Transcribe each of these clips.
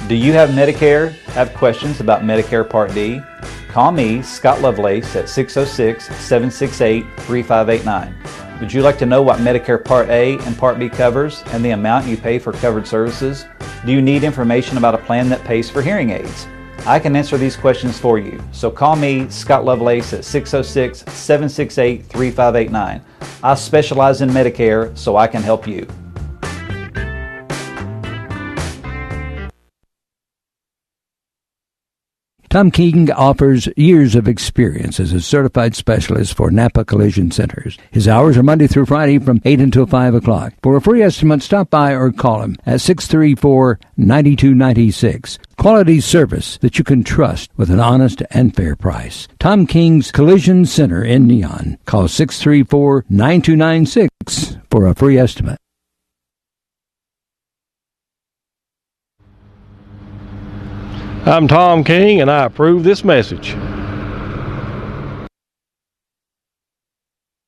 Do you have Medicare? Have questions about Medicare Part D? Call me, Scott Lovelace, at 606-768-3589. Would you like to know what Medicare Part A and Part B covers and the amount you pay for covered services? Do you need information about a plan that pays for hearing aids? I can answer these questions for you. So call me, Scott Lovelace, at 606-768-3589. I specialize in Medicare, so I can help you. Tom King offers years of experience as a certified specialist for Napa Collision Centers. His hours are Monday through Friday from 8 until 5 o'clock. For a free estimate, stop by or call him at 634-9296. Quality service that you can trust with an honest and fair price. Tom King's Collision Center in Neon. Call 634-9296 for a free estimate. I'm Tom King, and I approve this message.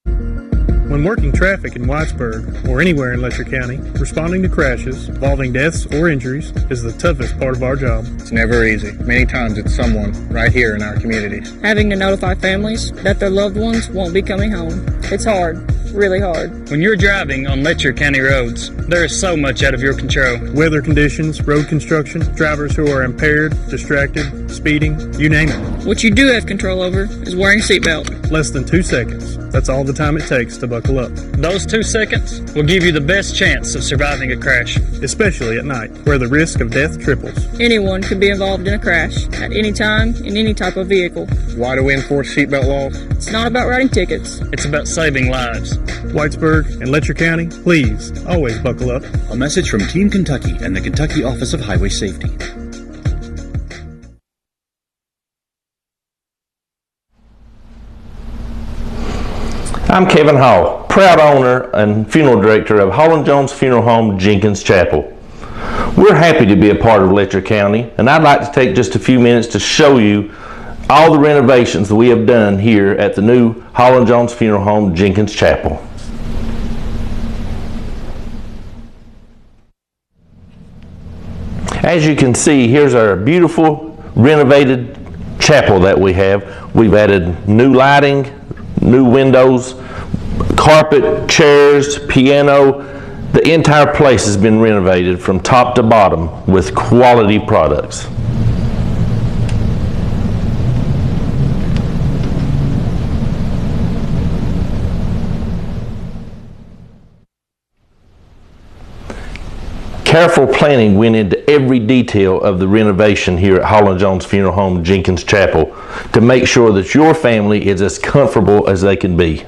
When working traffic in Whitesburg or anywhere in Letcher County, responding to crashes involving deaths or injuries is the toughest part of our job. It's never easy. Many times it's someone right here in our communities. Having to notify families that their loved ones won't be coming home. It's hard, really hard. When you're driving on Letcher County roads, there is so much out of your control. Weather conditions, road construction, drivers who are impaired, distracted, speeding, you name it. What you do have control over is wearing a seatbelt. Less than 2 seconds. That's all the time it takes to buckle up. Those 2 seconds will give you the best chance of surviving a crash. Especially at night, where the risk of death triples. Anyone could be involved in a crash at any time in any type of vehicle. Why do we enforce seatbelt laws? It's not about writing tickets. It's about saving lives. Whitesburg and Letcher County, please always buckle up. A message from Team Kentucky and the Kentucky Office of Highway Safety. I'm Kevin Hall, proud owner and funeral director of Holland Jones Funeral Home, Jenkins Chapel. We're happy to be a part of Letcher County, and I'd like to take just a few minutes to show you all the renovations that we have done here at the new Holland Jones Funeral Home, Jenkins Chapel. As you can see, here's our beautiful renovated chapel that we have. We've added new lighting, new windows, carpet, chairs, piano. The entire place has been renovated from top to bottom with quality products. Careful planning went into every detail of the renovation here at Holland Jones Funeral Home, Jenkins Chapel, to make sure that your family is as comfortable as they can be.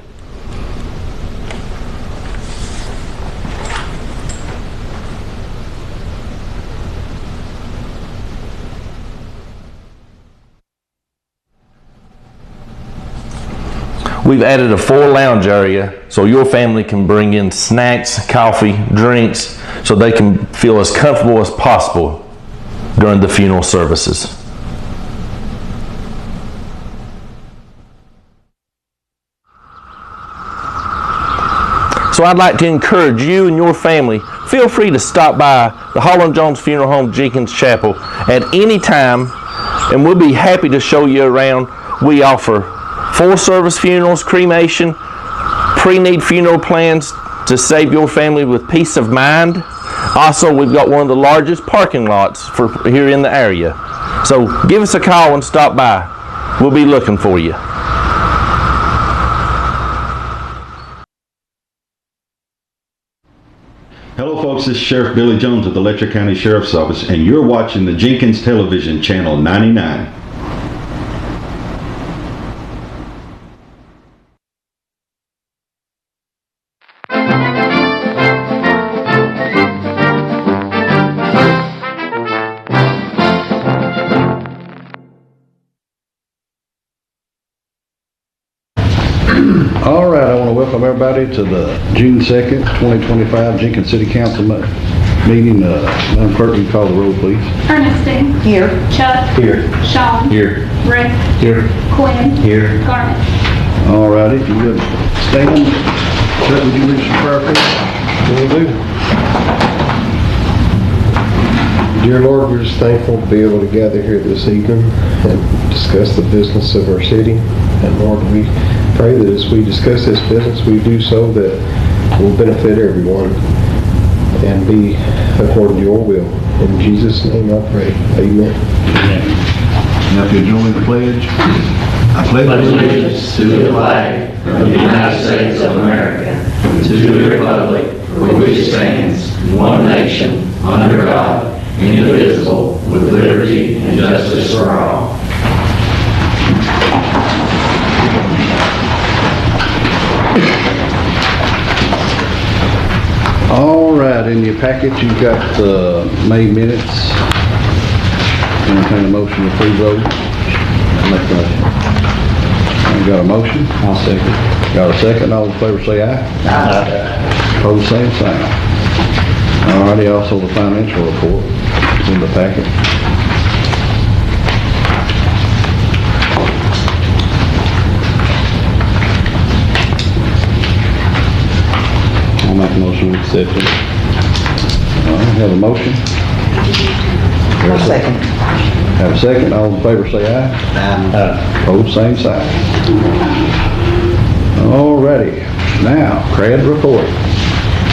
We've added a full lounge area so your family can bring in snacks, coffee, drinks, so they can feel as comfortable as possible during the funeral services. So I'd like to encourage you and your family, feel free to stop by the Holland Jones Funeral Home, Jenkins Chapel at any time, and we'll be happy to show you around. We offer full service funerals, cremation, pre-need funeral plans to save your family with peace of mind. Also, we've got one of the largest parking lots for here in the area. So give us a call and stop by. We'll be looking for you. Hello folks, this is Sheriff Billy Jones of the Letcher County Sheriff's Office, and you're watching the Jenkins Television Channel 99. All right, I want to welcome everybody to the June 2nd, 2025 Jenkins City Council meeting. Madam Clerk, you call the roll, please. Ernestine. Here. Chuck. Here. Sean. Here. Rick. Here. Quinn. Here. Garnet. All righty, if you would stand. Chuck, would you lead us in prayer, please? Will do. Dear Lord, we're just thankful to be able to gather here this evening and discuss the business of our city. And Lord, we pray that as we discuss this business, we do so that will benefit everyone and be according to your will. In Jesus' name I pray. Amen. Now if you join the pledge. I pledge allegiance to the flag of the United States of America, to the republic for which it stands, one nation, under God, indivisible, with liberty and justice for all. All right, in your package, you've got the May minutes. Entertain a motion to approve those. I'll make a motion. Got a motion? I'll second. Got a second. All in favor say aye. Aye. Opposed, same sign. All righty, also the financial report is in the packet. I'll make a motion to accept it. All right, have a motion? I'll second. Have a second. All in favor say aye. Aye. Opposed, same sign. All righty. Now, CRAD report.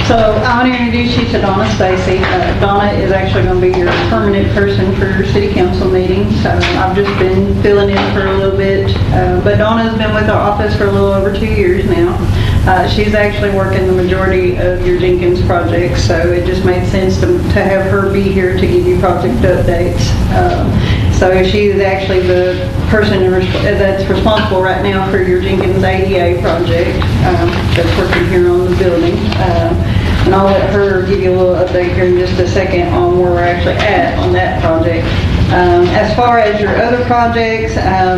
So I want to introduce you to Donna Stacy. Donna is actually going to be your permanent person for your city council meeting. So I've just been filling in for a little bit. But Donna's been with our office for a little over 2 years now. She's actually working the majority of your Jenkins projects, so it just made sense to have her be here to give you project updates. So she is actually the person that's responsible right now for your Jenkins ADA project that's working here on the building. And I'll let her give you a little update here in just a second on where we're actually at on that project. As far as your other projects, I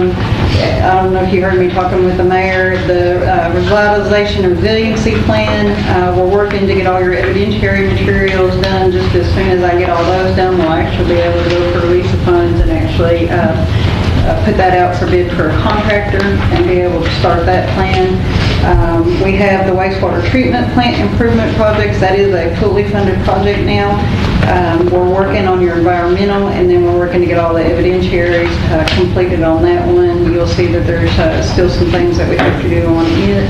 don't know if you heard me talking with the mayor, the revitalization and resiliency plan, we're working to get all your evidentiary materials done. Just as soon as I get all those done, we'll actually be able to go for release of funds and actually put that out for bid for a contractor and be able to start that plan. We have the wastewater treatment plant improvement projects. That is a fully funded project now. We're working on your environmental, and then we're working to get all the evidentiaries completed on that one. You'll see that there's still some things that we have to do on it.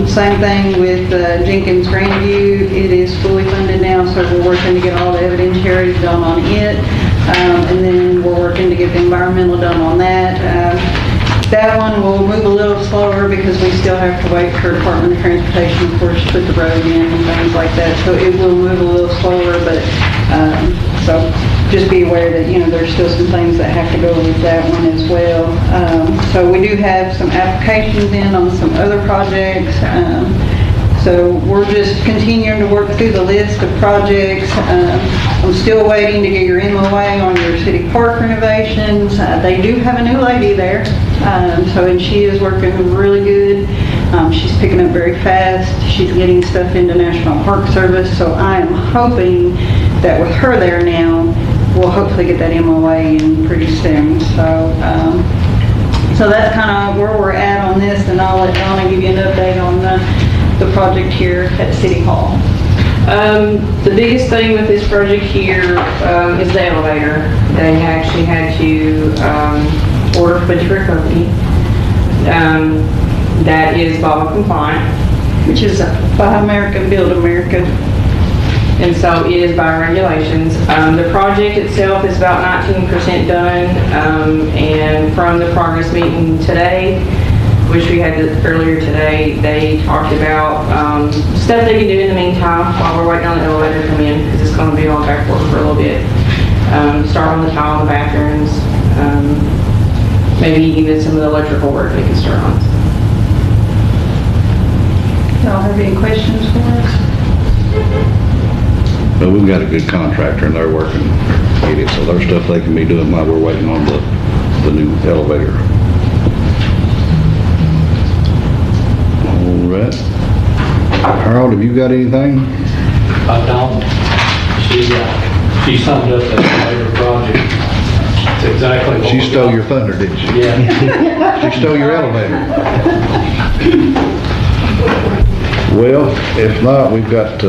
Same thing with Jenkins Grandview. It is fully funded now, so we're working to get all the evidentiaries done on it. And then we're working to get the environmental done on that. That one will move a little slower because we still have to wait for Department of Transportation, of course, to put the road in and things like that. So it will move a little slower, but so just be aware that, you know, there's still some things that have to go with that one as well. So we do have some applications in on some other projects. So we're just continuing to work through the list of projects. I'm still waiting to get your MOA on your city park renovations. They do have a new lady there, and she is working really good. She's picking up very fast. She's getting stuff into National Park Service, so I am hoping that with her there now, we'll hopefully get that MOA in pretty soon. So that's kind of where we're at on this, and I'll let Donna give you an update on the project here at City Hall. The biggest thing with this project here is the elevator. They actually had to order for a different company that is BABA compliant, which is Buy America, Build America. And so it is by regulations. The project itself is about 19% done, and from the progress meeting today, which we had earlier today, they talked about stuff they can do in the meantime while we're waiting on the elevator to come in, because it's going to be on back work for a little bit. Start on the tile in the bathrooms, maybe even some of the electrical work they can start on. Y'all have any questions for us? But we've got a good contractor and they're working to get it, so there's stuff they can be doing while we're waiting on the new elevator. All right. Harold, have you got anything? I don't. She summed up that elevator project. It's exactly what She stole your thunder, didn't she? Yeah. She stole your elevator. Well, if not, we've got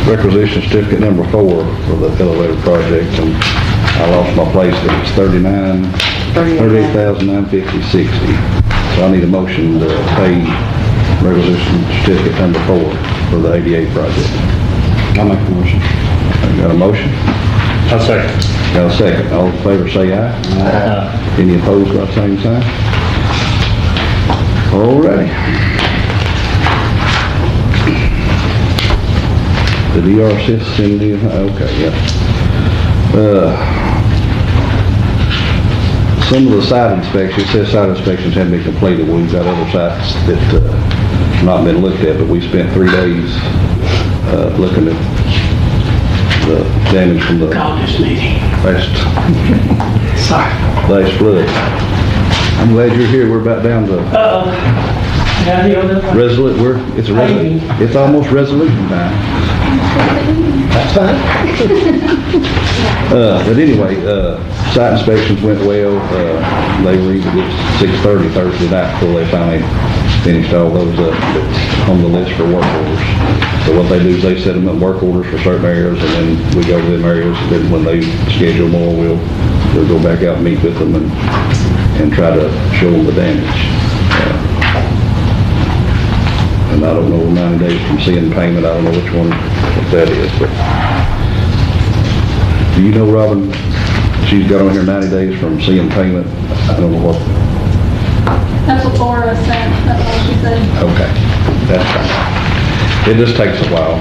requisition certificate number 4 for the elevator project, and I lost my place. It's $38,950.60. So I need a motion to pay requisition certificate number 4 for the 88 project. I'll make the motion. Got a motion? I'll second. Got a second. All in favor say aye. Aye. Any opposed by the same sign? Alrighty. The DRC send you, okay, yeah. Some of the site inspections, it says site inspections haven't been completed. We've got other sites that not been looked at, but we spent 3 days looking at the damage from the last flood. I'm glad you're here. We're about down to resolute. It's almost resolution time. That's fine. But anyway, site inspections went well. They were even at 6:30 Thursday night before they finally finished all those up that's on the list for work orders. So what they do is they set them up work orders for certain areas, and then we go to them areas, and then when they schedule more, we'll go back out and meet with them and try to show them the damage. And I don't know, 90 days from seeing payment, I don't know which one that is, but do you know, Robin, she's got on here 90 days from seeing payment? I don't know what. That's what Laura said, that's all she said. Okay, that's fine. It just takes a while,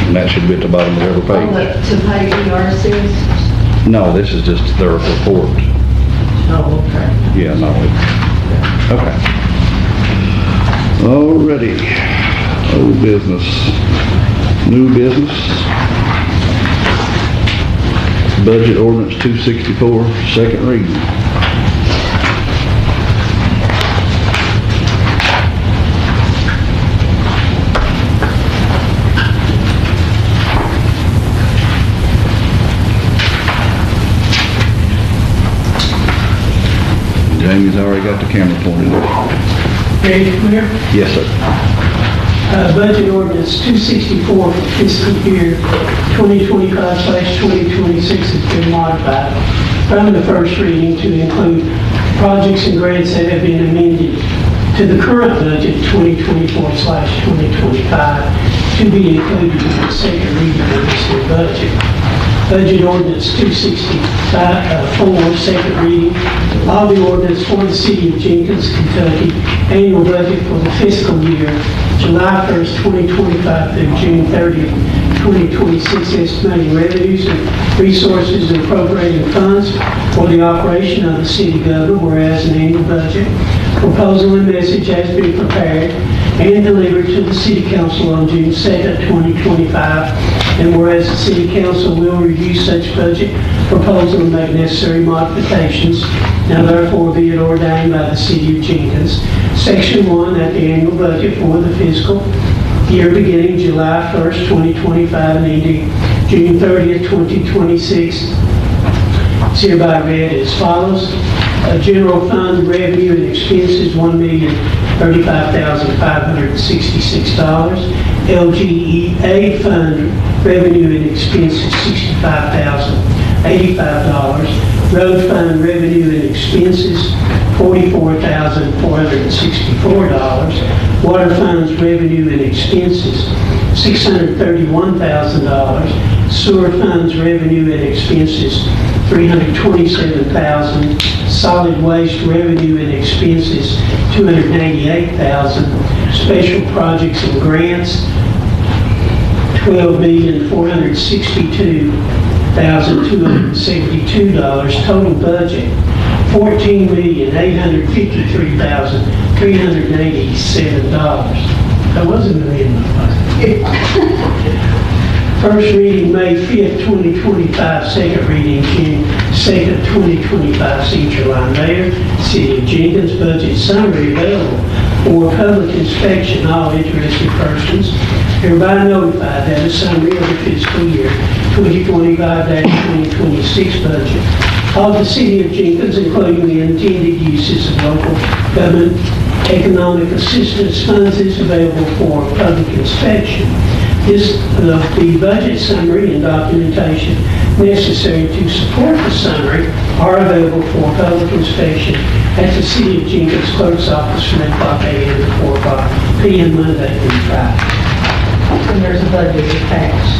and that should be at the bottom of every page. To pay ERCs? No, this is just their report. Oh, okay. Yeah, no. Okay. Alrighty. Old business. New business. Budget ordinance 264, second reading. Jamie's already got the camera pointed at. Ready, Mayor? Yes, sir. Budget ordinance 264 for fiscal year 2025/2026 has been modified from the first reading to include projects and grants that have been amended to the current budget 2024/2025 to be included in the second reading of this new budget. Budget ordinance 264, second reading of the ordinance for the city of Jenkins, Kentucky, annual budget for the fiscal year July 1st, 2025 through June 30th, 2026, estimating revenues and resources and appropriating funds for the operation of the city government, whereas an annual budget proposal and message has been prepared and delivered to the City Council on June 2nd, 2025, and whereas the City Council will review such budget proposal and make necessary modifications, now therefore be it ordained by the City of Jenkins, Section 1, that the annual budget for the fiscal year beginning July 1st, 2025 and ending June 30th, 2026 is hereby read as follows. General fund revenue and expenses $1,035,566. LGEA fund revenue and expenses $65,085. Road fund revenue and expenses $44,464. Water funds revenue and expenses $631,000. Sewer funds revenue and expenses $327,000. Solid waste revenue and expenses $288,000. Special projects and grants $12,462,272. Total budget $14,853,387. That wasn't a million. First reading May 5th, 2025, second reading June 2nd, 2025. Signature line there. City of Jenkins budget summary available for public inspection. All interested persons hereby notified that a summary of the fiscal year 2025-2026 budget of the City of Jenkins, including the intended uses of local government economic assistance funds, is available for public inspection. The budget summary and documentation necessary to support the summary are available for public inspection at the City of Jenkins Clerk's Office from 8 o'clock a.m. to 4 o'clock p.m. Monday through Friday. And there's a budget attached.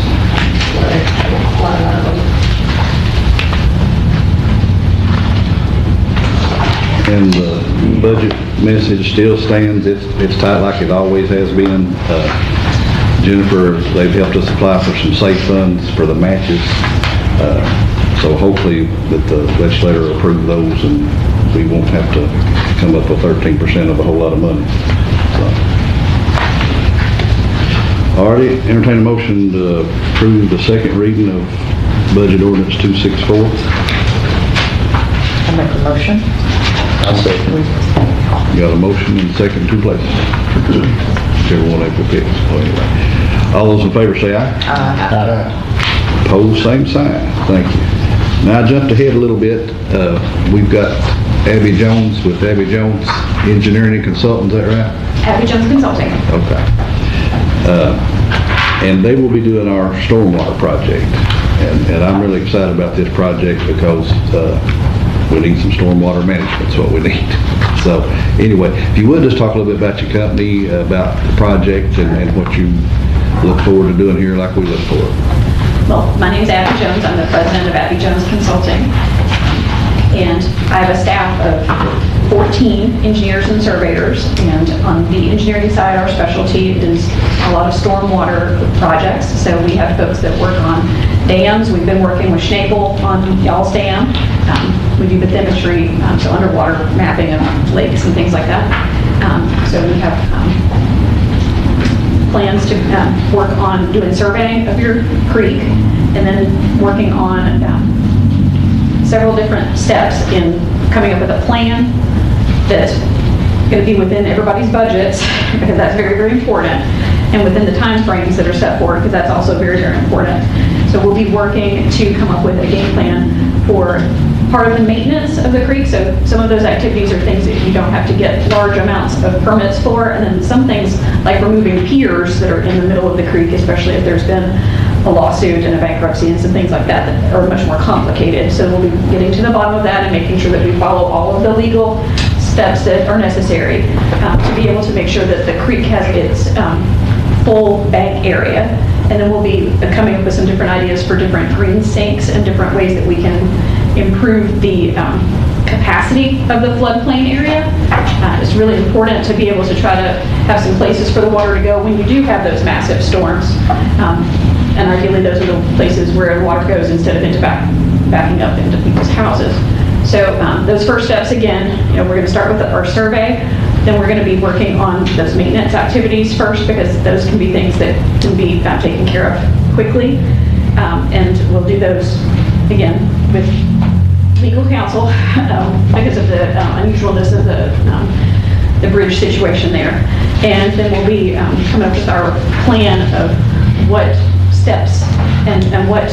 And the budget message still stands. It's tight like it always has been. Jennifer, they've helped us apply for some safe funds for the matches. So hopefully that the legislature will approve those and we won't have to come up with 13% of a whole lot of money. Alrighty, entertain a motion to approve the second reading of budget ordinance 264. I make the motion. I'll second. Got a motion and second, two places. Whichever one April picks. Well, anyway. All those in favor say aye. Aye. Opposed, same sign. Thank you. Now I jumped ahead a little bit. We've got Abby Jones with Abby Jones Engineering and Consultants, is that right? Abby Jones Consulting. Okay. And they will be doing our stormwater project. And I'm really excited about this project because we need some stormwater management. That's what we need. So anyway, if you would just talk a little bit about your company, about the project and what you look forward to doing here like we look forward. Well, my name is Abby Jones. I'm the president of Abby Jones Consulting. And I have a staff of 14 engineers and surveyors. And on the engineering side, our specialty is a lot of stormwater projects. So we have folks that work on dams. We've been working with Schnabel on Y'all's Dam. We do bathymetry, so underwater mapping of lakes and things like that. So we have plans to work on doing surveying of your creek and then working on several different steps in coming up with a plan that's going to be within everybody's budgets because that's very, very important, and within the time frames that are set forward because that's also very, very important. So we'll be working to come up with a game plan for part of the maintenance of the creek. So some of those activities are things that you don't have to get large amounts of permits for, and then some things like removing piers that are in the middle of the creek, especially if there's been a lawsuit and a bankruptcy and some things like that that are much more complicated. So we'll be getting to the bottom of that and making sure that we follow all of the legal steps that are necessary to be able to make sure that the creek has its full bank area. And then we'll be coming up with some different ideas for different green sinks and different ways that we can improve the capacity of the floodplain area. It's really important to be able to try to have some places for the water to go when you do have those massive storms. And ideally those are the places where the water goes instead of backing up into people's houses. So those first steps, again, we're going to start with our survey. Then we're going to be working on those maintenance activities first because those can be things that can be taken care of quickly. And we'll do those, again, with legal counsel because of the unusualness of the bridge situation there. And then we'll be coming up with our plan of what steps and what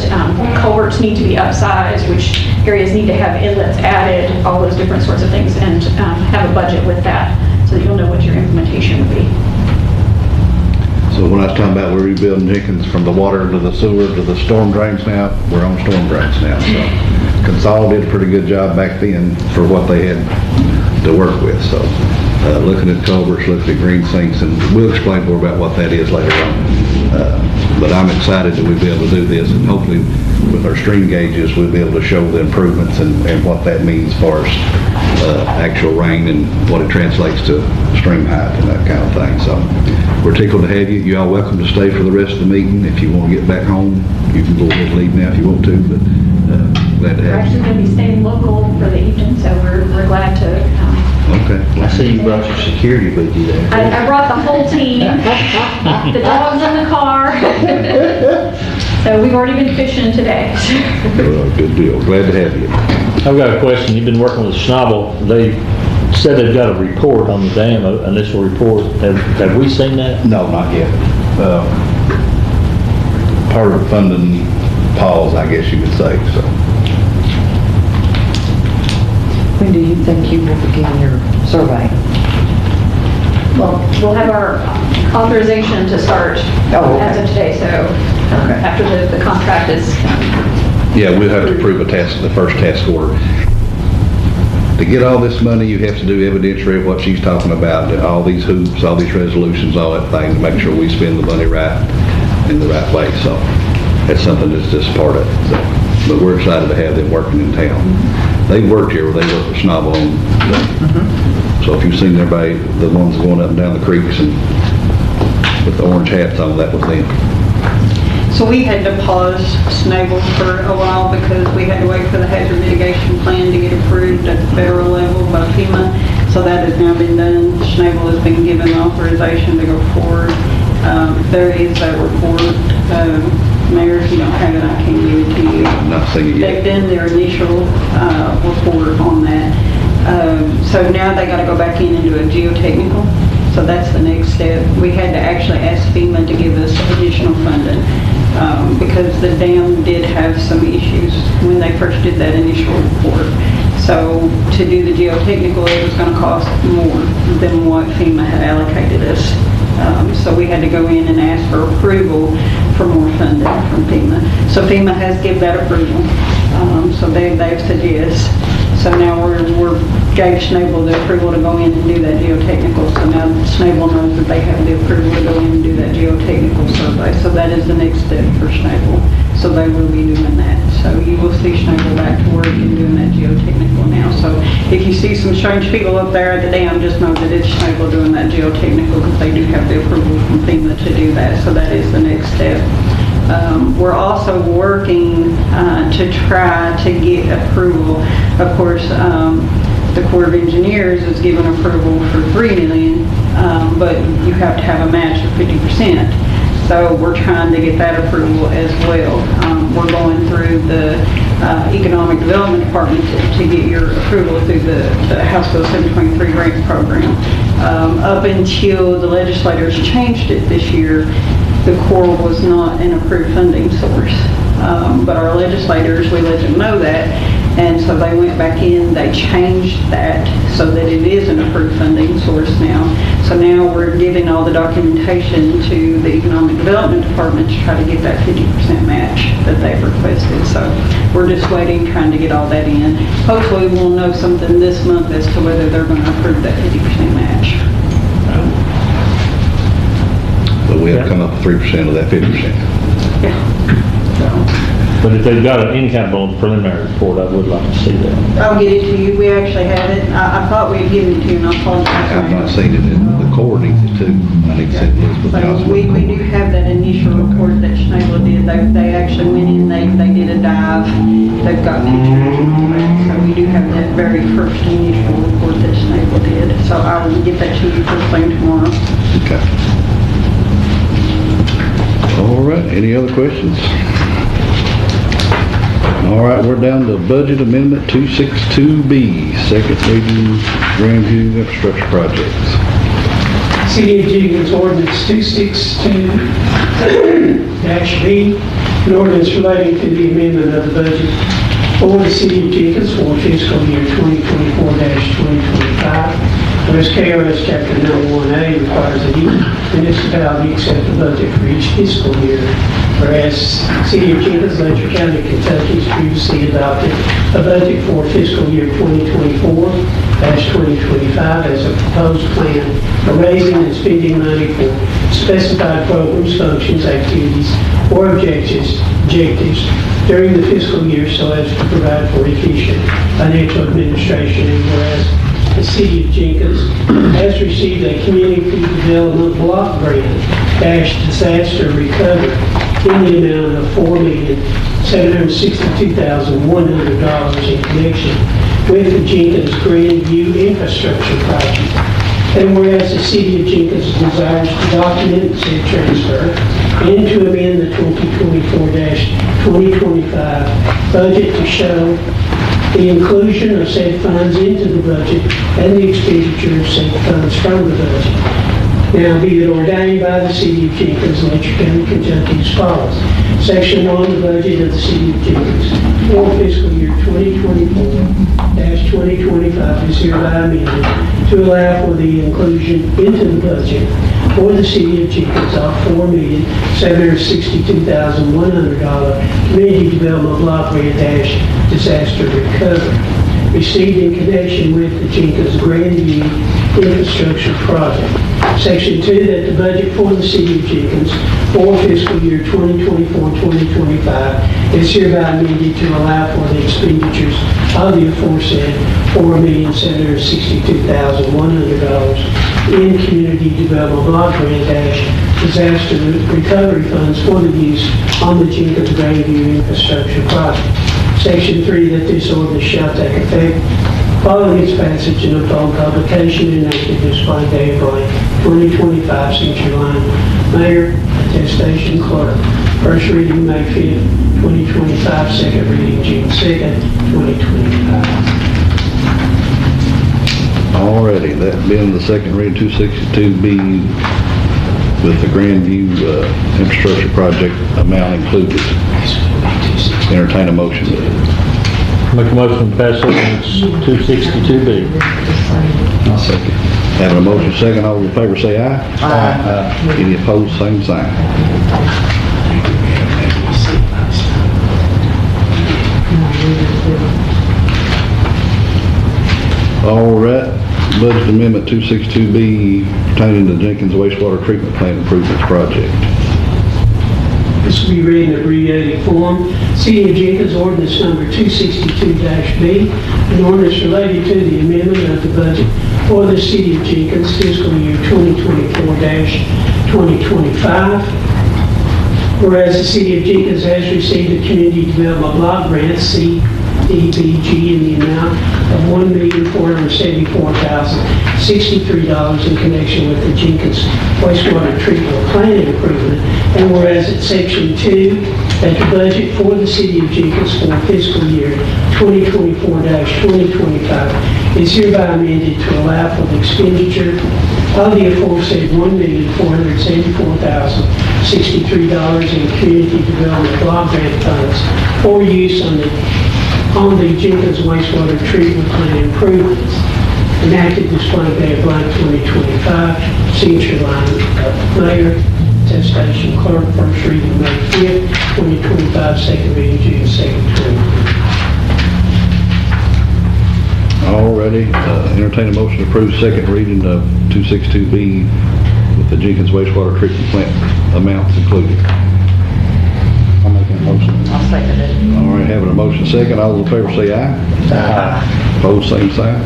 culverts need to be upsized, which areas need to have inlets added, all those different sorts of things, and have a budget with that so that you'll know what your implementation would be. So when I was talking about we're rebuilding Jenkins from the water to the sewer to the storm drains now, we're on storm drains now. So Consol did a pretty good job back then for what they had to work with. So looking at culverts, looking at green sinks, and we'll explain more about what that is later on. But I'm excited that we'll be able to do this, and hopefully with our stream gauges we'll be able to show the improvements and what that means as far as actual rain and what it translates to stream height and that kind of thing. So we're tickled to have you. You're all welcome to stay for the rest of the meeting. If you want to get back home, you can go ahead and leave now if you want to, but glad to have you. We're actually going to be staying local for the evening, so we're glad to Okay. I see you brought your security with you there. I brought the whole team, the dogs in the car. So we've already been fishing today. Good deal. Glad to have you. I've got a question. You've been working with Schnabel. They said they've got a report on the dam, an initial report. Have we seen that? No, not yet. Part of funding pause, I guess you could say. So. When do you think you will begin your survey? well, we'll have our authorization to start as of today, so after the contract is. Yeah, we'll have to approve the first task order. To get all this money, you have to do evidentiary of what she's talking about, all these hoops, all these resolutions, all that thing, to make sure we spend the money right in the right way. So that's something that's just part of it. So, but we're excited to have them working in town. They've worked here, they work with Schnabel on. So if you've seen everybody, the ones going up and down the creeks and with the orange hats on, that was them. So we had to pause Schnabel for a while because we had to wait for the hazard mitigation plan to get approved at the federal level by FEMA. So that has now been done. Schnabel has been given authorization to go forward. There is a report. Mayor, if you don't have it, I can give it to you. I'm not seeing it yet. They've done their initial report on that. So now they got to go back in and do a geotechnical. So that's the next step. We had to actually ask FEMA to give us additional funding because the dam did have some issues when they first did that initial report. So to do the geotechnical, it was going to cost more than what FEMA had allocated us. So we had to go in and ask for approval for more funding from FEMA. So FEMA has given that approval. So they've said yes. So now we're gave Schnabel the approval to go in and do that geotechnical. So now Schnabel knows that they have the approval to go in and do that geotechnical survey. So that is the next step for Schnabel. So they will be doing that. So you will see Schnabel back to work and doing that geotechnical now. So if you see some strange people up there at the dam, just know that it's Schnabel doing that geotechnical because they do have the approval from FEMA to do that. So that is the next step. We're also working to try to get approval. Of course, the Corps of Engineers is given approval for $3 million, but you have to have a match of 50%. So we're trying to get that approval as well. We're going through the Economic Development Department to get your approval through the House Bill 723 grant program. Up until the legislators changed it this year, the Corps was not an approved funding source. But our legislators, we let them know that, and so they went back in, they changed that so that it is an approved funding source now. So now we're giving all the documentation to the Economic Development Department to try to get that 50% match that they've requested. So we're just waiting, trying to get all that in. Hopefully we'll know something this month as to whether they're going to approve that 50% match. But we have to come up with 3% of that 50%. Yeah. But if they've got any kind of preliminary report, I would like to see that. I'll get it to you. We actually have it. I thought we'd given it to you, and I apologize. I've not seen it. The Corps needs it too. I need to see Elizabeth So Johnson. we do have that initial report that Schnabel did. They actually went in, they did a dive. They've got pictures and all that. So we do have that very first initial report that Schnabel did. So I will get that to you first thing tomorrow. Okay. All right, any other questions? All right, we're down to Budget Amendment 262B, second reading Grandview Infrastructure Projects. City of Jenkins Ordinance 262-B, an ordinance relating to the amendment of the budget for the City of Jenkins for fiscal year 2024-2025. Whereas KRS Chapter 91A requires that each municipality accept the budget for each fiscal year, whereas City of Jenkins, Letcher County, Kentucky has previously adopted a budget for fiscal year 2024-2025 as a proposed plan for raising and spending money for specified programs, functions, activities, or objectives during the fiscal year so as to provide for efficient financial administration. And whereas the City of Jenkins has received a Community Development Block Grant Disaster Recovery in the amount of $4,762,100 in connection with the Jenkins Grandview Infrastructure Project. And whereas the City of Jenkins desires to document said transfer and to amend the 2024-2025 budget to show the inclusion of said funds into the budget and the expenditure of said funds from the budget. Now be it ordained by the City of Jenkins, Letcher County, Kentucky as follows. Section 1, the budget of the City of Jenkins for fiscal year 2024 2025 is hereby amended to allow for the inclusion into the budget for the city of Jenkins of $4,762,100 community development block grant disaster recovery received in connection with the Jenkins Grandview infrastructure project. Section 2, that the budget for the city of Jenkins for fiscal year 2024-2025 is hereby amended to allow for the expenditures of the aforesaid $4,762,100 in community development block grant disaster recovery funds for the use on the Jenkins Grandview infrastructure project. Section 3, that this ordinance shall take effect following its passage and upon publication and enacted this fine day of blank 2025, signature line, Mayor, attestation clerk. First reading May 5th, 2025, second reading June 2nd, 2025. Alrighty, that being the second reading, 262B with the Grandview infrastructure project amount included. Entertain a motion. Make a motion to pass ordinance 262B. I'll second. Having a motion second, all in favor say aye. Aye. Any opposed, same sign. All right, budget amendment 262B pertaining to Jenkins wastewater treatment plant improvements project. This will be read in abbreviated form. City of Jenkins ordinance number 262-B, an ordinance related to the amendment of the budget for the city of Jenkins fiscal year 2024-2025. Whereas the city of Jenkins has received a community development block grant, CDBG, in the amount of $1,474,063 in connection with the Jenkins wastewater treatment plant improvement. And whereas at section 2, that the budget for the city of Jenkins for fiscal year 2024-2025 is hereby amended to allow for the expenditure of the aforesaid $1,474,063 in community development block grant funds for use on the Jenkins wastewater treatment plant improvements. Enacted this blank day of blank 2025, signature line Mayor, attestation clerk, first reading May 5th, 2025, second reading June 2nd, 2025. Already, entertain a motion to approve second reading of 262B with the Jenkins wastewater treatment plant amounts included. I'll make that motion. I'll second it. All right, having a motion second, all in favor say aye. Aye. Opposed, same sign.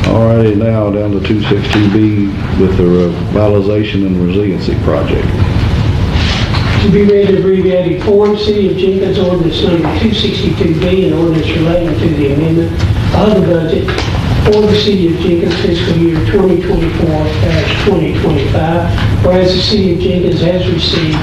All righty, now down to 262B with the revitalization and resiliency project. To be read in abbreviated form, City of Jenkins ordinance number 262B, an ordinance relating to the amendment of the budget for the City of Jenkins fiscal year 2024-2025, whereas the City of Jenkins has received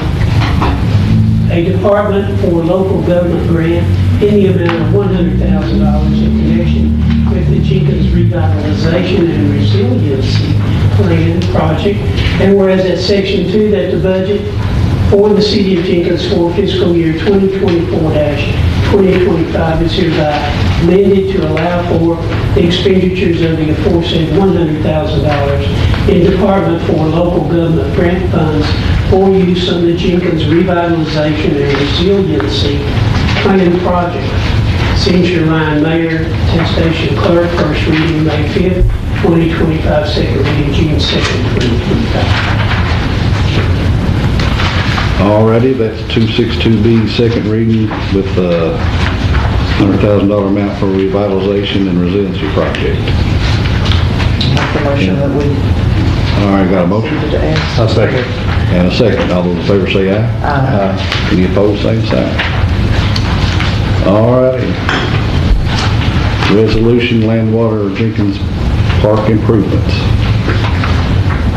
a Department for Local Government grant in the amount of $100,000 in connection with the Jenkins Revitalization and Resiliency Plan project, and whereas at section 2 that the budget for the City of Jenkins for fiscal year 2024-2025 is hereby amended to allow for the expenditures of the aforesaid $100,000 in Department for Local Government grant funds for use on the Jenkins Revitalization and Resiliency Plan project. Signature line Mayor, attestation clerk, first reading May 5th, 2025, second reading June 2nd, 2025. Alrighty, that's 262B, second reading with a $100,000 amount for revitalization and resiliency project. Make the motion that we All right, got a motion? I'll second. And a second. All those in favor say aye. Aye. Any opposed, same sign. All righty. Resolution Land Water Jenkins Park Improvements.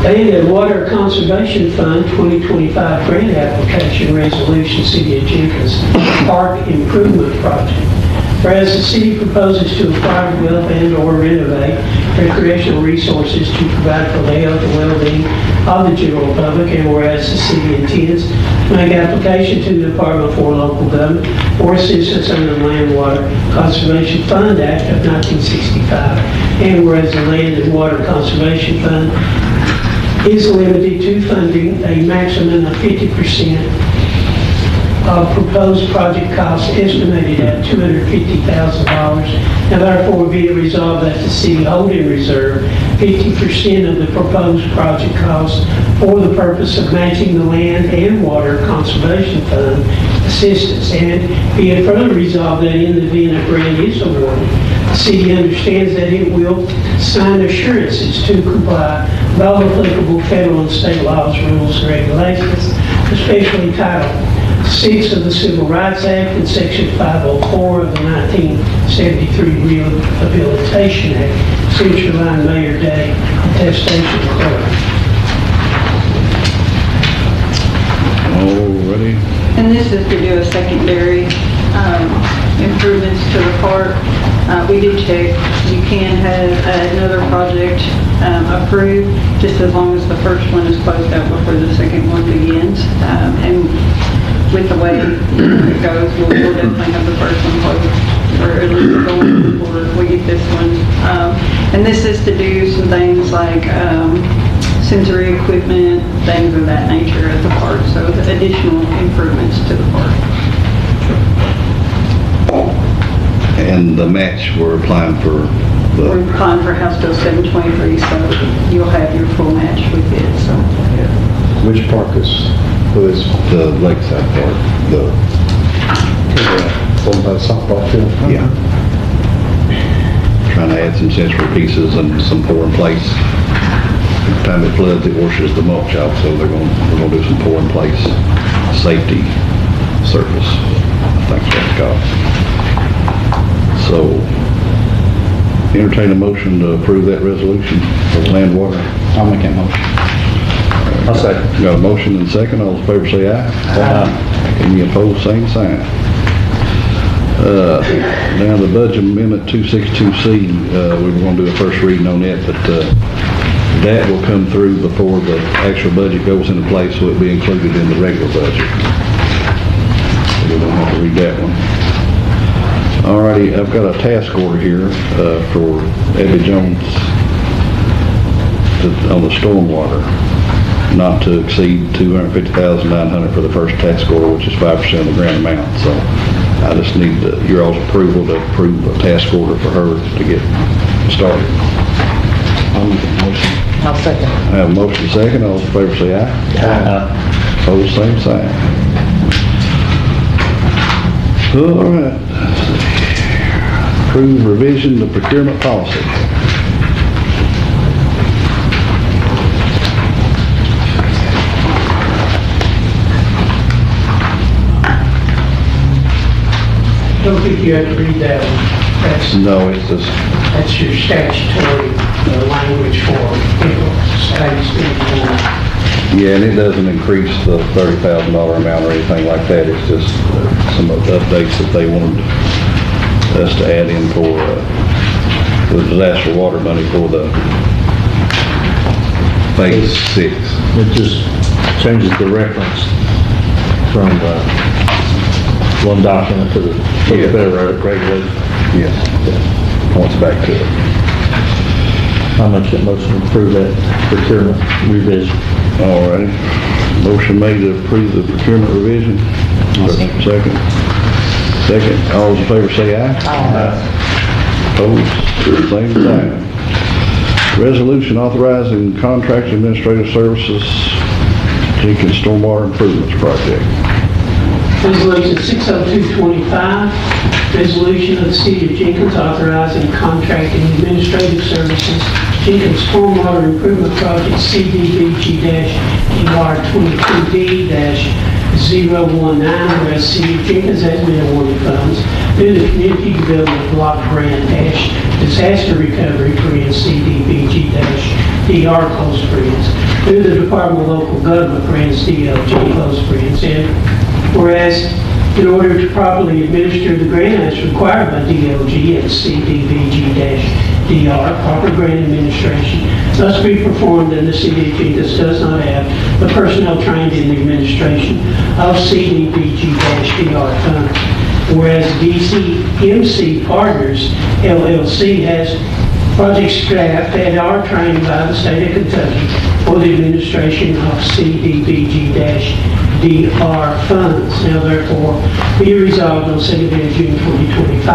And the Water Conservation Fund 2025 grant application resolution, City of Jenkins Park Improvement Project. Whereas the city proposes to acquire, develop, and/or renovate recreational resources to provide for the health and well-being of the general public, and whereas the city intends make application to the Department for Local Government for assistance under the Land Water Conservation Fund Act of 1965. And whereas the Land and Water Conservation Fund is limited to funding a maximum of 50% of proposed project costs estimated at $250,000. Now therefore be it resolved that the city hold in reserve 50% of the proposed project costs for the purpose of matching the Land and Water Conservation Fund assistance. And be it further resolved that in the event a grant is awarded, the city understands that it will sign assurances to comply with all applicable federal and state laws, rules, and regulations, especially Title 6 of the Civil Rights Act and Section 504 of the 1973 Rehabilitation Act. Central Mayor Day, attestation clerk. Alrighty. And this is to do a secondary improvements to the park. We did check, you can have another project approved just as long as the first one is closed out before the second one begins. And with the way it goes, we'll definitely have the first one closed, or at least going before we get this one. And this is to do some things like sensory equipment, things of that nature at the park, so additional improvements to the park. And the match, we're applying for We're applying for House Bill 723, so you'll have your full match with it, so. Which park is this? the Lakeside Park, the One by the softball field? yeah. Trying to add some sensory pieces and some pour in place. Every time it floods, it washes the mulch out, so we're gonna do some pour in place safety service. I think that's what it's called. So, entertain a motion to approve that resolution for land water. I'll make that motion. I'll second. Got a motion and second. All those in favor say aye. Aye. Any opposed, same sign. Now the budget amendment 262C, we were going to do a first reading on it, but that will come through before the actual budget goes into place, so it'll be included in the regular budget. We don't have to read that one. Alrighty, I've got a task order here for Eddie Jones on the stormwater, not to exceed $250,900 for the first task order, which is 5% of the grant amount. So I just need your all's approval to approve a task order for her to get started. I'll make that motion. I'll second. I have a motion second. All those in favor say aye. Aye. Opposed, same sign. All right. Approve revision to procurement policy. Don't think you have to read that one. No, it's just, That's your statutory language for states. yeah, and it doesn't increase the $30,000 amount or anything like that. It's just some of the updates that they wanted us to add in for the disaster water money for the phase 6. It just changes the reference from one document to the federal regulation. Yes. Points back to it. I'll make that motion to approve that procurement revision. All righty. Motion made to approve the procurement revision. Second. Second. All those in favor say aye. Aye. Opposed? Same sign. Resolution authorizing contract administrative services Jenkins Stormwater Improvements Project. Resolution 60225, resolution of the City of Jenkins authorizing contracting administrative services Jenkins Stormwater Improvement Project CDBG-ER 22D-019, whereas City of Jenkins has been awarded funds through the Community Development Block Grant Disaster Recovery Grant CDBG-DR close friends through the Department of Local Government Grants DLG close friends. And whereas, in order to properly administer the grant as required by DLG and CDBG-DR DR, proper grant administration, must be performed, and the city of Jenkins does not have the personnel trained in the administration of CDBG-DR funds. Whereas DCMC Partners LLC has project staff that are trained by the state of Kentucky for the administration of CDBG-DR funds. Now therefore, be resolved on second day of June 2025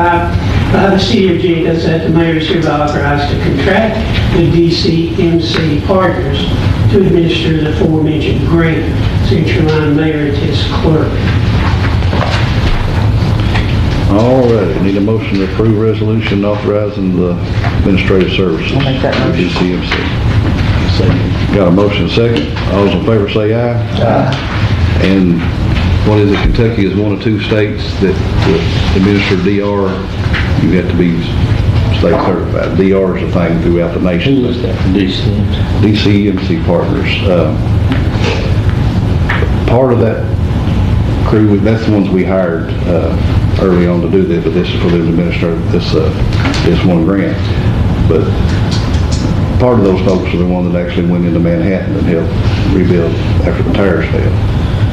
by the city of Jenkins that the mayor is hereby authorized to contract with DCMC Partners to administer the aforementioned grant. Signature line, Mayor and Tess Clerk. All right, need a motion to approve resolution authorizing the administrative services. I'll make that motion. DCMC. Got a motion second. All those in favor say aye. Aye. And what is it, Kentucky is one of two states that administer DR. You have to be state certified. DR is a thing throughout the nation. Who is that? DCMC Partners. Part of that crew, that's the ones we hired early on to do this, but this is for them to administer this one grant. But part of those folks are the one that actually went into Manhattan and helped rebuild after the towers fell.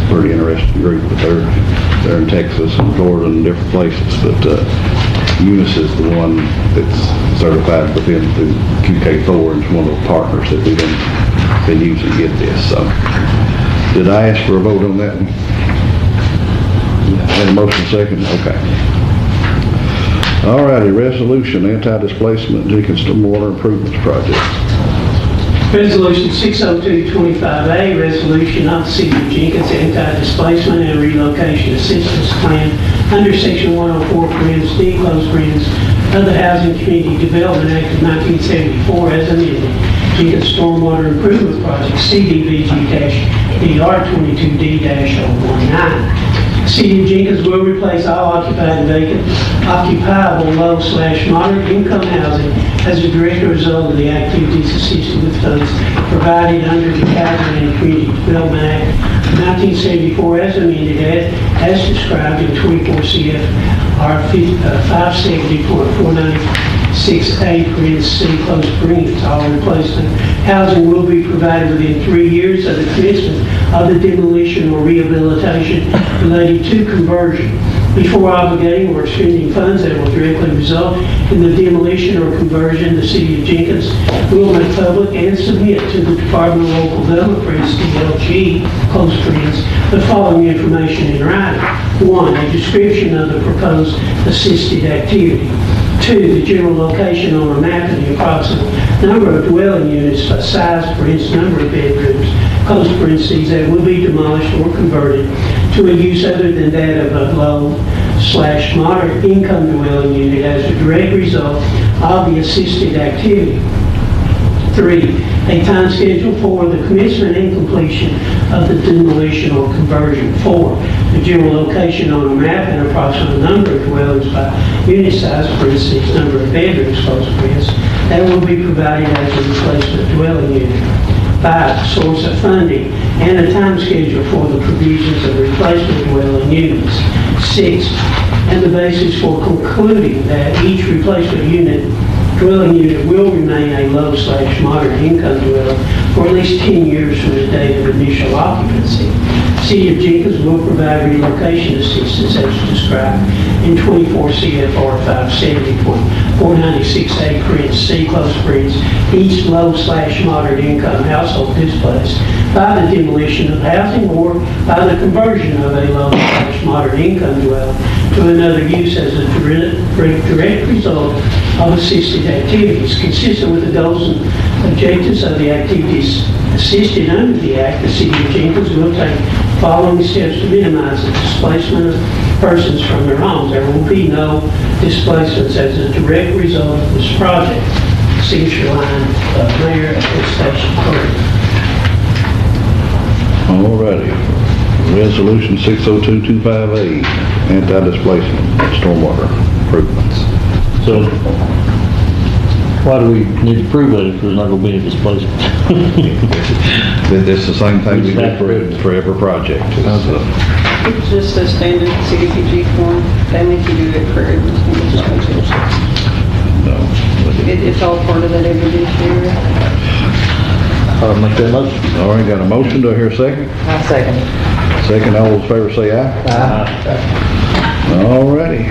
Pretty interesting group, but they're in Texas and Florida and different places. But Eunice is the one that's certified with them through QK4, and it's one of the partners that we've been using to get this. So, did I ask for a vote on that one? Had a motion second? Okay. All righty, resolution, anti-displacement Jenkins Stormwater Improvements Project. Resolution 60225A, resolution of the City of Jenkins anti-displacement and relocation assistance plan under Section 104, D, close friends, of the Housing Community Development Act of 1974 as amended. Jenkins Stormwater Improvement Project, CDBG-DR 22D-019. City of Jenkins will replace all occupied and vacant, occupiable low/moderate income housing as a direct result of the activities assisted with funds provided under the Housing and Community Development Act of 1974 as amended as described in 24 CFR 570.496A, C, close brackets. All replacement housing will be provided within 3 years of the commencement of the demolition or rehabilitation related to conversion. Before obligating or expending funds that will directly result in the demolition or conversion, the City of Jenkins will make public and submit to the Department of Local Government, DLG, close friends, the following information in writing. 1, a description of the proposed assisted activity. 2, the general location on a map and the approximate number of dwelling units, size, for instance, number of bedrooms, close parentheses, that will be demolished or converted to a use other than that of a low/moderate income dwelling unit as a direct result of the assisted activity. 3, a time schedule for the commencement and completion of the demolition or conversion. 4, the general location on a map and approximate number of dwellings by unit size, for instance, number of bedrooms, close parentheses, that will be provided as a replacement dwelling unit. 5, source of funding and a time schedule for the provisions of replacement dwelling units. 6, and the basis for concluding that each replacement dwelling unit will remain a low/moderate income dwelling for at least 10 years from the date of initial occupancy. City of Jenkins will provide relocation assistance as described in 24 CFR 570.496A, C, close friends, each low/moderate income household displaced by the demolition of housing or by the conversion of a low/moderate income dwelling to another use as a direct result of assisted activities. Consistent with the goals and objectives of the activities assisted under the Act, the City of Jenkins will take following steps to minimize the displacement of persons from their homes. There will be no displacements as a direct result of this project. Signature line, Mayor and Station Clerk. All righty. Resolution 60225A, anti-displacement stormwater improvements. So, why do we need to prove it if there's not going to be any displacement? It's the same thing we do for every project. It's just a standard CDBG form. They make you do it for every single project. No. It's all part of that every year. I'll make that motion. All right, got a motion, do I hear a second? I second. Second, all those in favor say aye. All righty.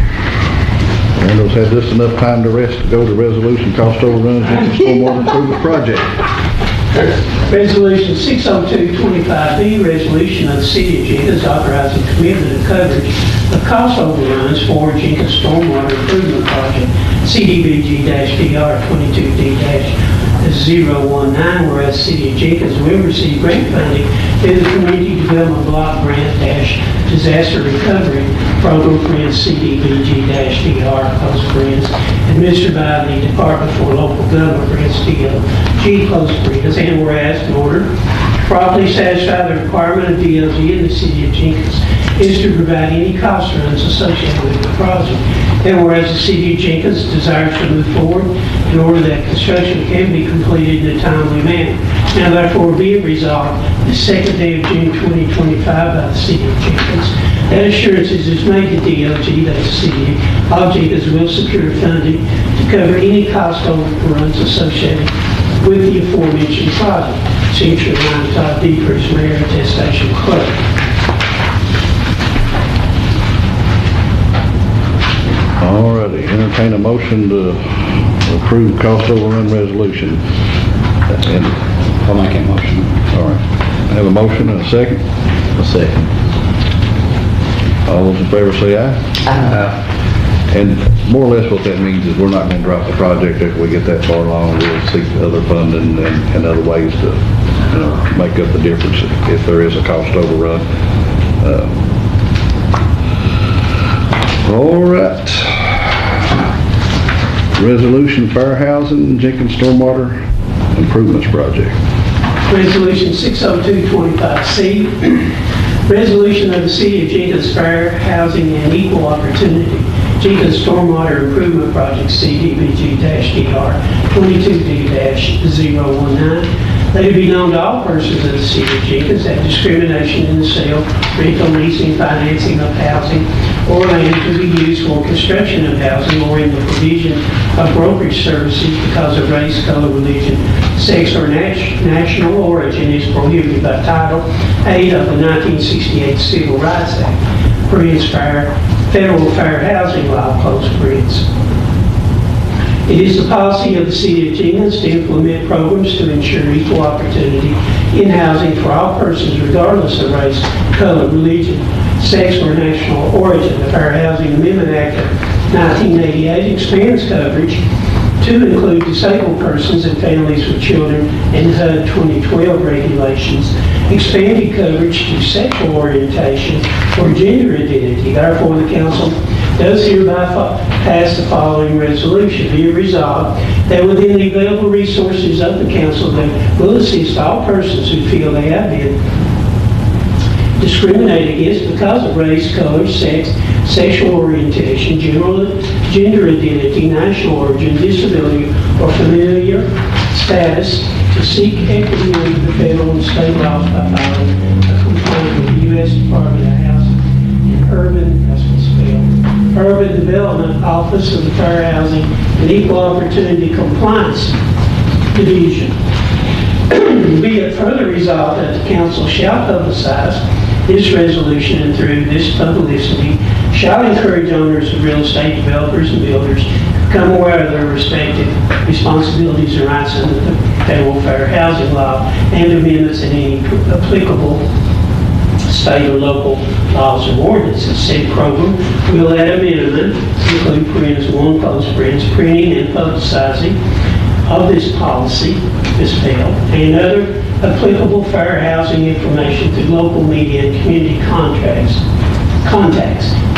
Randall's had just enough time to rest to go to resolution cost overruns and stormwater improvement project. Resolution 60225B, resolution of the City of Jenkins authorizing commitment of coverage of cost overruns for Jenkins Stormwater Improvement Project, CDBG-DR 22D-019, whereas City of Jenkins will receive grant funding through the Community Development Block Grant Disaster Recovery Program, CDBG-DR, administered by the Department for Local Government, DLG, and whereas in order to properly satisfy the requirement of DLG in the City of Jenkins is to provide any cost runs associated with the project. And whereas the City of Jenkins desires to move forward in order that construction can be completed in a timely manner. Now therefore be it resolved the second day of June 2025 by the City of Jenkins that assurances is made to DLG that the City of Jenkins will secure funding to cover any cost overruns associated with the aforementioned project. Signature line Todd Deepers, Mayor, Attestation Clerk. Alrighty, entertain a motion to approve cost overrun resolution. And I'll make that motion. all right, I have a motion and a second. A second. All those in favor say aye. Aye. And more or less what that means is we're not going to drop the project if we get that far along. We'll seek other funding and other ways to make up the difference if there is a cost overrun. All right. Resolution Fair Housing Jenkins Stormwater Improvements Project. Resolution 60225C, resolution of the City of Jenkins Fair Housing and Equal Opportunity Jenkins Stormwater Improvement Project, CDBG-DR 22D-019. Let it be known to all persons of the City of Jenkins that discrimination in the sale, rental, leasing, financing of housing or land to be used for construction of housing or in the provision of brokerage services because of race, color, religion, sex, or national origin is prohibited by Title 8 of the 1968 Civil Rights Act, Federal Fair Housing Law, close friends. It is the policy of the City of Jenkins to implement programs to ensure equal opportunity in housing for all persons regardless of race, color, religion, sex, or national origin. The Fair Housing Amendment Act of 1988 expands coverage to include disabled persons and families with children and HUD 2012 regulations, expanded coverage to sexual orientation or gender identity. Therefore, the Council does hereby pass the following resolution. Be it resolved that within the available resources of the Council that will assist all persons who feel they have been discriminated against because of race, color, sex, sexual orientation, gender identity, national origin, disability, or familiar status to seek equity under the federal and state laws by filing a complaint with the U.S. Department of Housing and Urban Development Office of the Fair Housing and Equal Opportunity Compliance Division. Be it further resolved that the Council shall publicize this resolution and through this publicity shall encourage owners of real estate developers and builders to become aware of their respective responsibilities and rights under the Federal Fair Housing Law and amendments in any applicable state or local laws or ordinances. Said program will at a minimum include printing and publicizing of this policy, this bill, and other applicable fair housing information through local media and community contacts.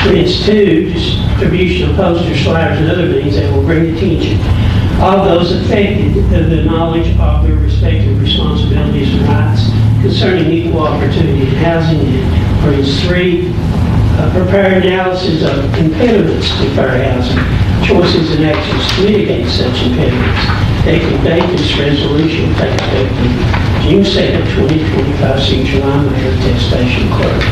Prints to distribution of posters, flyers, and other means that will bring attention of those affected to the knowledge of their respective responsibilities and rights concerning equal opportunity in housing. And Prints 3, prepare analysis of impediments to fair housing, choices and actions to mitigate such impediments. Effective date this resolution take effect June 2nd, 2025, signature line, Mayor, Attestation Clerk.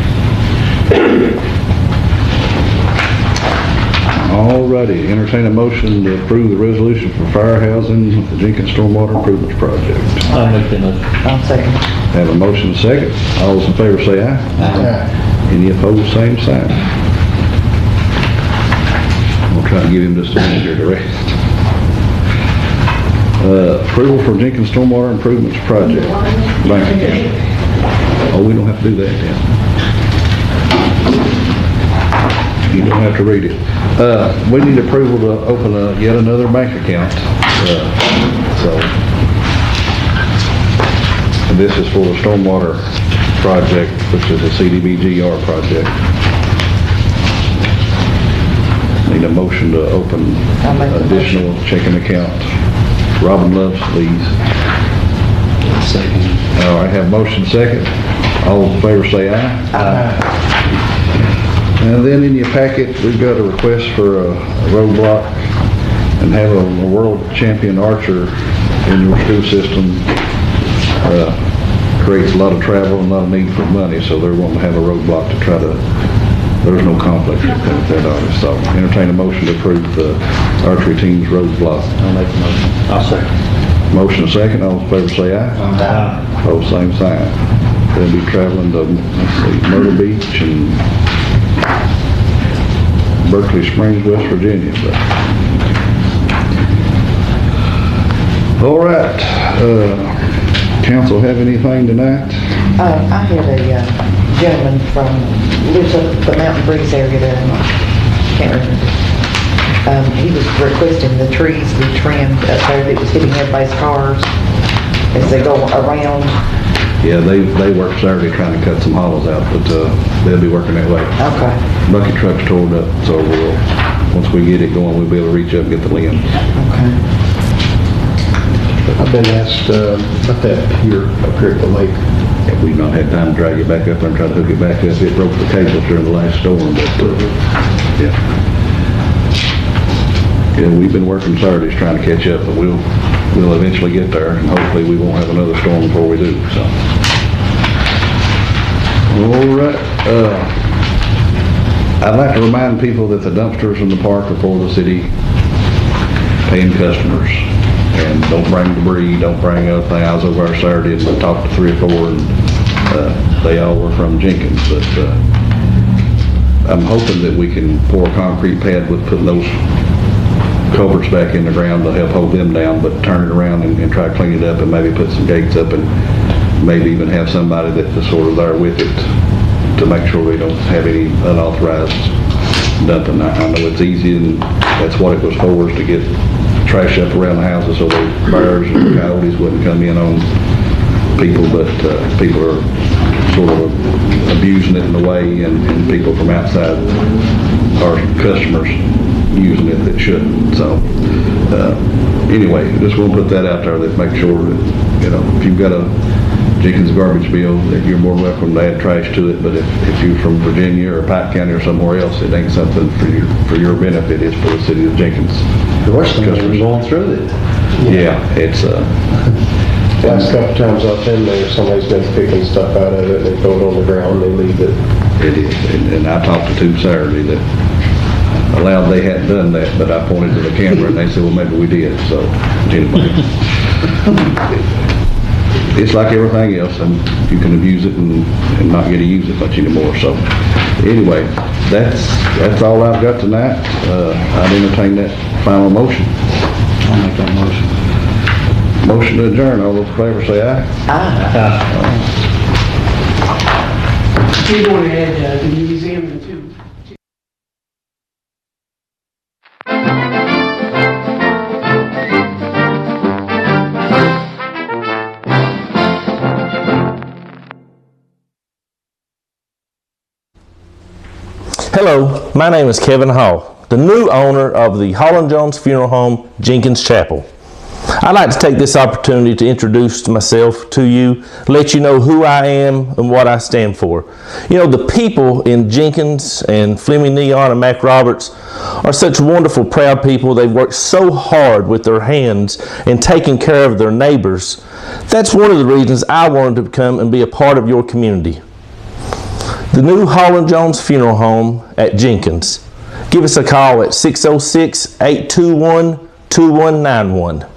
All righty, entertain a motion to approve the resolution for fire housing with the Jenkins Stormwater Improvements Project. I'll make the motion. I'll second. Have a motion and a second. All those in favor say aye. Aye. Any opposed, same sign. We'll try to give him just a minute here to rest. Approval for Jenkins Stormwater Improvements Project. Bank account. Oh, we don't have to do that then. You don't have to read it. We need approval to open yet another bank account. And this is for the stormwater project, which is a CDBGR project. Need a motion to open additional checking account. Robin loves these. Second. All right, have motion second. All in favor say aye. Aye. And then in your packet, we've got a request for a roadblock and have a world champion archer in your school system. Creates a lot of travel and a lot of need for money, so they're wanting to have a roadblock to try to, there's no conflict with that artist. So entertain a motion to approve the archery team's roadblock. I'll make the motion. I'll second. Motion second, all in favor say aye. Aye. Oh, same sign. They'll be traveling to, let's see, Myrtle Beach and Berkeley Springs, West Virginia. All right, council have anything tonight? I had a gentleman lives up the Mountain Breeze area there, can't remember. He was requesting the trees be trimmed up there that was hitting everybody's cars as they go around. Yeah, they work Saturday trying to cut some hollows out, but they'll be working that way. Okay. Bucket truck's torn up, so once we get it going, we'll be able to reach up and get the limbs. Okay. I've been asked about that pier up here at the lake. Yeah, we've not had time to drag it back up there and try to hook it back up. It broke the cables during the last storm, but yeah. Yeah, we've been working Saturdays trying to catch up, but we'll eventually get there, and hopefully we won't have another storm before we do. So, all right. I'd like to remind people that the dumpsters in the park are for the city paying customers, and don't bring debris, don't bring other things. I was over there Saturday and talked to 3 or 4, and they all were from Jenkins, but I'm hoping that we can pour a concrete pad with putting those culverts back in the ground to help hold them down, but turn it around and try to clean it up and maybe put some gates up and maybe even have somebody that's sort of there with it to make sure we don't have any unauthorized dumping. I know it's easy and that's what it was for, is to get trash up around the houses so the bears and coyotes wouldn't come in on people, but people are sort of abusing it in a way, and people from outside are customers using it that shouldn't. So anyway, just want to put that out there, that make sure that, if you've got a Jenkins garbage bill, that you're more welcome to add trash to it, but if you're from Virginia or Pike County or somewhere else, it ain't something for your benefit. It's for the city of Jenkins. The worst thing is going through it. Yeah, it's last couple times I've been there, somebody's been picking stuff out of it, they throw it on the ground, they leave it. It is, and I talked to 2 Saturday that allowed they hadn't done that, but I pointed to the camera and they said, well, maybe we did. So anyway, it's like everything else, and you can abuse it and not get to use it much anymore. So anyway, that's all I've got tonight. I'd entertain that final motion. I'll make that motion. Motion to adjourn. All those in favor say aye. Aye. We're going to add the museum too. Hello, my name is Kevin Hall, the new owner of the Hall & Jones Funeral Home, Jenkins Chapel. I'd like to take this opportunity to introduce myself to you, let you know who I am and what I stand for. The people in Jenkins and Fleming Neon and Mac Roberts are such wonderful, proud people. They've worked so hard with their hands and taking care of their neighbors. That's one of the reasons I wanted to come and be a part of your community. The new Hall & Jones Funeral Home at Jenkins give us a call at 606-821-2191.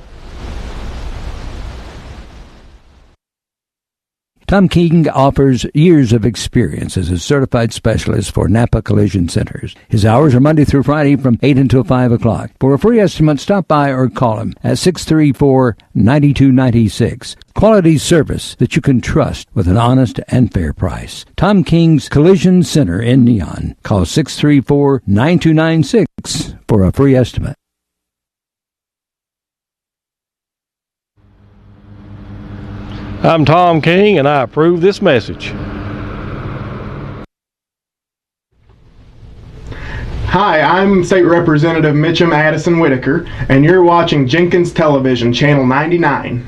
Tom King offers years of experience as a certified specialist for Napa Collision Centers. His hours are Monday through Friday from 8 until 5 o'clock. For a free estimate, stop by or call him at 634-9296. Quality service that you can trust with an honest and fair price. Tom King's Collision Center in Neon. Call 634-9296 for a free estimate. I'm Tom King, and I approve this message. Hi, I'm State Representative Mitchum Addison Whitaker, and you're watching Jenkins Television, Channel 99.